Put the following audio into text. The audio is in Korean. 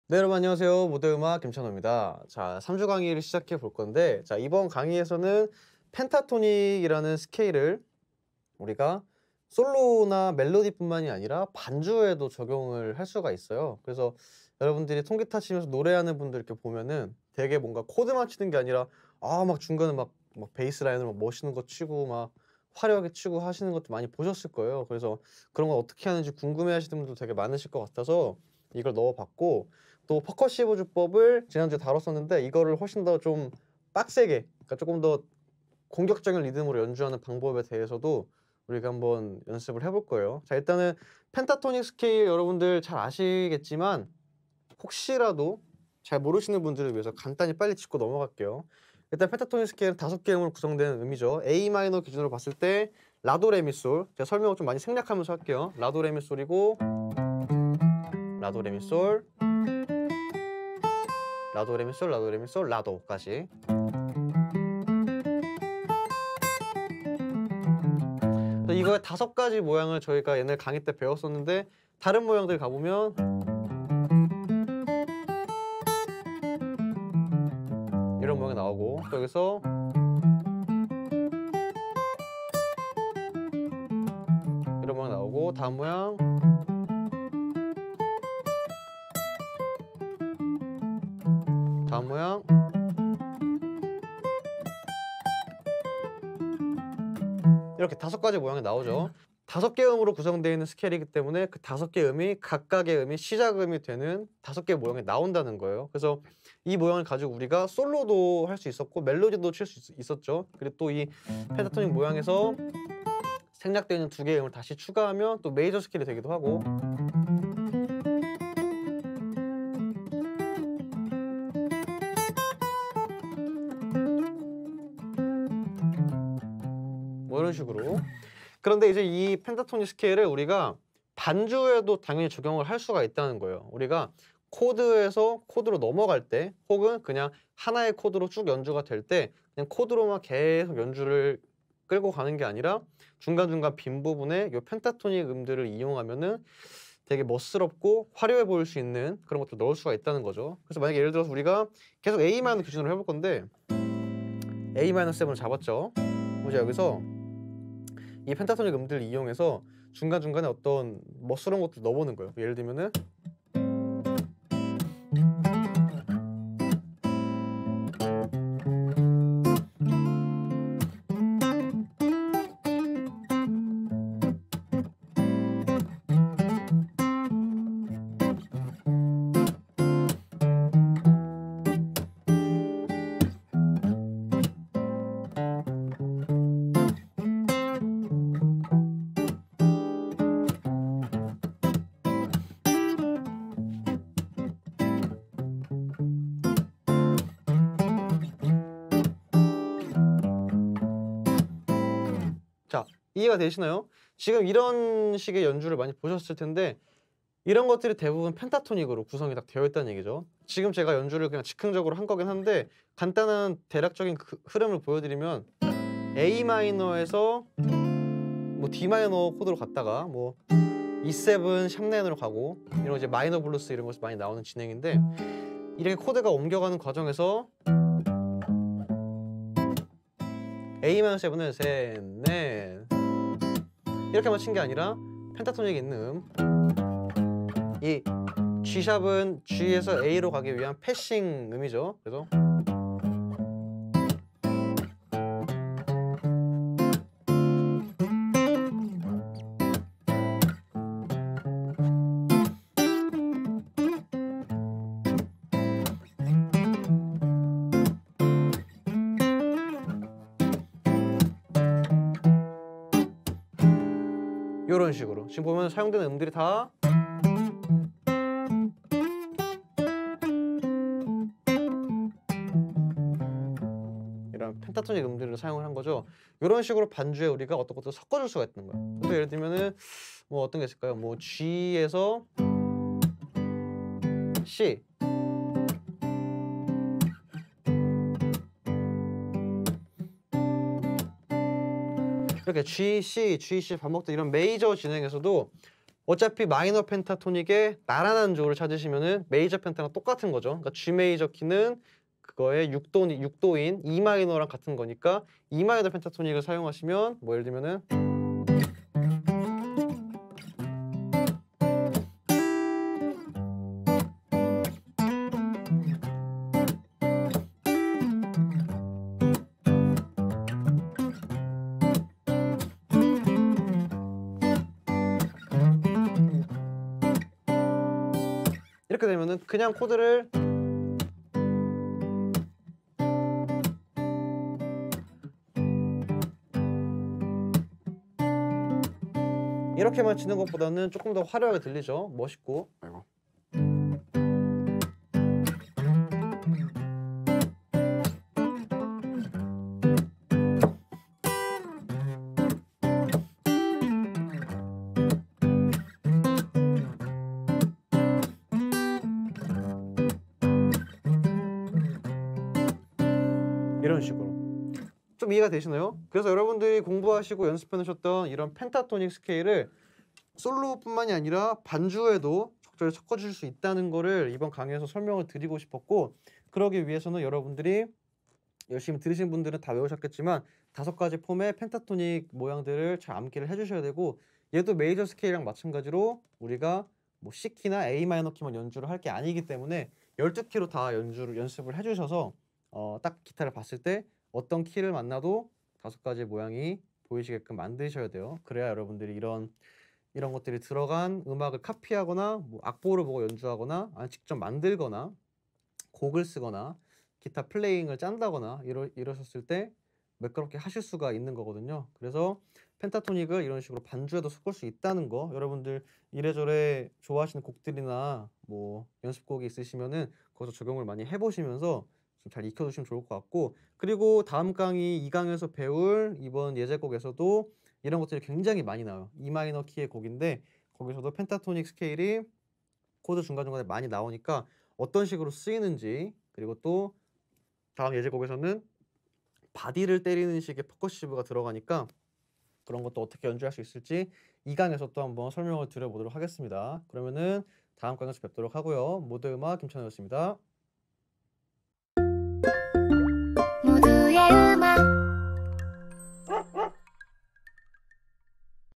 네, 여러분 안녕하세요. 무대음악 김찬호입니다. 자, 3주 강의를 시작해 볼 건데, 자, 이번 강의에서는 펜타토닉이라는 스케일을 우리가 솔로나 멜로디뿐만이 아니라 반주에도 적용을 할 수가 있어요. 그래서 여러분들이 통기타 치면서 노래하는 분들 이렇게 보면은 되게 뭔가 코드만 치는 게 아니라 막 중간에 막 베이스 라인을 막 멋있는 거 치고 막 화려하게 치고 하시는 것도 많이 보셨을 거예요. 그래서 그런 거 어떻게 하는지 궁금해 하시는 분도 되게 많으실 것 같아서 이걸 넣어봤고, 또 퍼커시브 주법을 지난주에 다뤘었는데 이거를 훨씬 더 좀 빡세게, 그러니까 조금 더 공격적인 리듬으로 연주하는 방법에 대해서도 우리가 한번 연습을 해볼 거예요. 자, 일단은 펜타토닉 스케일 여러분들 잘 아시겠지만 혹시라도 잘 모르시는 분들을 위해서 간단히 빨리 짚고 넘어갈게요. 일단 펜타토닉 스케일은 5개 음으로 구성되는 음이죠. A 마이너 기준으로 봤을 때 라도 레미솔, 제가 설명을 좀 많이 생략하면서 할게요. 라도 레미솔이고, 라도 레미솔, 라도 레미솔, 라도 레미솔, 라도까지. 이거의 5가지 모양을 저희가 옛날 강의 때 배웠었는데, 다른 모양들 가보면 이런 모양이 나오고, 또 여기서 이런 모양 나오고, 다음 모양, 다음 모양, 이렇게 5가지 모양이 나오죠. 5개 음으로 구성되어 있는 스케일이기 때문에 그 5개 음이 각각의 음이 시작음이 되는 5개 모양이 나온다는 거예요. 그래서 이 모양을 가지고 우리가 솔로도 할 수 있었고 멜로디도 칠 수 있었죠. 그리고 또 이 펜타토닉 모양에서 생략되어 있는 2개의 음을 다시 추가하면 또 메이저 스케일이 되기도 하고, 뭐 이런 식으로. 그런데 이제 이 펜타토닉 스케일을 우리가 반주에도 당연히 적용을 할 수가 있다는 거예요. 우리가 코드에서 코드로 넘어갈 때, 혹은 그냥 하나의 코드로 쭉 연주가 될 때 그냥 코드로만 계속 연주를 끌고 가는 게 아니라 중간중간 빈 부분에 이 펜타토닉 음들을 이용하면은 되게 멋스럽고 화려해 보일 수 있는 그런 것들 넣을 수가 있다는 거죠. 그래서 만약에 예를 들어서 우리가 계속 A 마이너 기준으로 해볼 건데, A 마이너 7을 잡았죠. 그래서 여기서 이 펜타토닉 음들을 이용해서 중간중간에 어떤 멋스러운 것들 넣어보는 거예요. 예를 들면은 자, 이해가 되시나요? 지금 이런 식의 연주를 많이 보셨을 텐데 이런 것들이 대부분 펜타토닉으로 구성이 딱 되어 있다는 얘기죠. 지금 제가 연주를 그냥 즉흥적으로 한 거긴 한데 간단한 대략적인 흐름을 보여드리면 A 마이너에서 뭐 D 마이너 코드로 갔다가 뭐 E7 샵9으로 가고, 이런 이제 마이너 블루스 이런 것이 많이 나오는 진행인데, 이렇게 코드가 옮겨가는 과정에서 A 마이너 7은 셋, 넷 이렇게만 친 게 아니라 펜타토닉이 있는 이 G샵은 G에서 A로 가기 위한 패싱 음이죠. 그래서 이런 식으로 지금 보면 사용되는 음들이 다 이런 펜타토닉 음들을 사용을 한 거죠. 이런 식으로 반주에 우리가 어떤 것도 섞어줄 수가 있는 거예요. 또 예를 들면은 뭐 어떤 게 있을까요? 뭐 G에서 C, 이렇게 G, C 반복된 이런 메이저 진행에서도 어차피 마이너 펜타토닉의 나란한 조를 찾으시면은 메이저 펜타랑 똑같은 거죠. 그러니까 G 메이저 키는 그거의 6도인 E 마이너랑 같은 거니까 E 마이너 펜타토닉을 사용하시면 뭐 예를 들면은 이렇게 되면은 그냥 코드를 이렇게만 치는 것보다는 조금 더 화려하게 들리죠. 멋있고. 아이고. 이런 식으로. 좀 이해가 되시나요? 그래서 여러분들이 공부하시고 연습해 놓으셨던 이런 펜타토닉 스케일을 솔로뿐만이 아니라 반주에도 적절히 섞어줄 수 있다는 거를 이번 강의에서 설명을 드리고 싶었고, 그러기 위해서는 여러분들이 열심히 들으신 분들은 다 외우셨겠지만 5가지 폼의 펜타토닉 모양들을 잘 암기를 해주셔야 되고, 얘도 메이저 스케일이랑 마찬가지로 우리가 뭐 C키나 A 마이너 키만 연주를 할 게 아니기 때문에 12키로 다 연습을 해주셔서 딱 기타를 봤을 때 어떤 키를 만나도 5가지 모양이 보이시게끔 만드셔야 돼요. 그래야 여러분들이 이런 것들이 들어간 음악을 카피하거나 뭐 악보를 보고 연주하거나 아니 직접 만들거나 곡을 쓰거나 기타 플레이잉을 짠다거나 이러셨을 때 매끄럽게 하실 수가 있는 거거든요. 그래서 펜타토닉을 이런 식으로 반주에도 섞을 수 있다는 거, 여러분들 이래저래 좋아하시는 곡들이나 뭐 연습곡이 있으시면은 거기서 적용을 많이 해보시면서 좀 잘 익혀두시면 좋을 것 같고, 그리고 다음 강의 2강에서 배울 이번 예제곡에서도 이런 것들이 굉장히 많이 나와요. E 마이너 키의 곡인데 거기서도 펜타토닉 스케일이 코드 중간중간에 많이 나오니까 어떤 식으로 쓰이는지, 그리고 또 다음 예제곡에서는 바디를 때리는 식의 퍼커시브가 들어가니까 그런 것도 어떻게 연주할 수 있을지 2강에서 또 한번 설명을 드려보도록 하겠습니다. 그러면은 다음 강에서 뵙도록 하고요. 모두 음악 김찬호였습니다.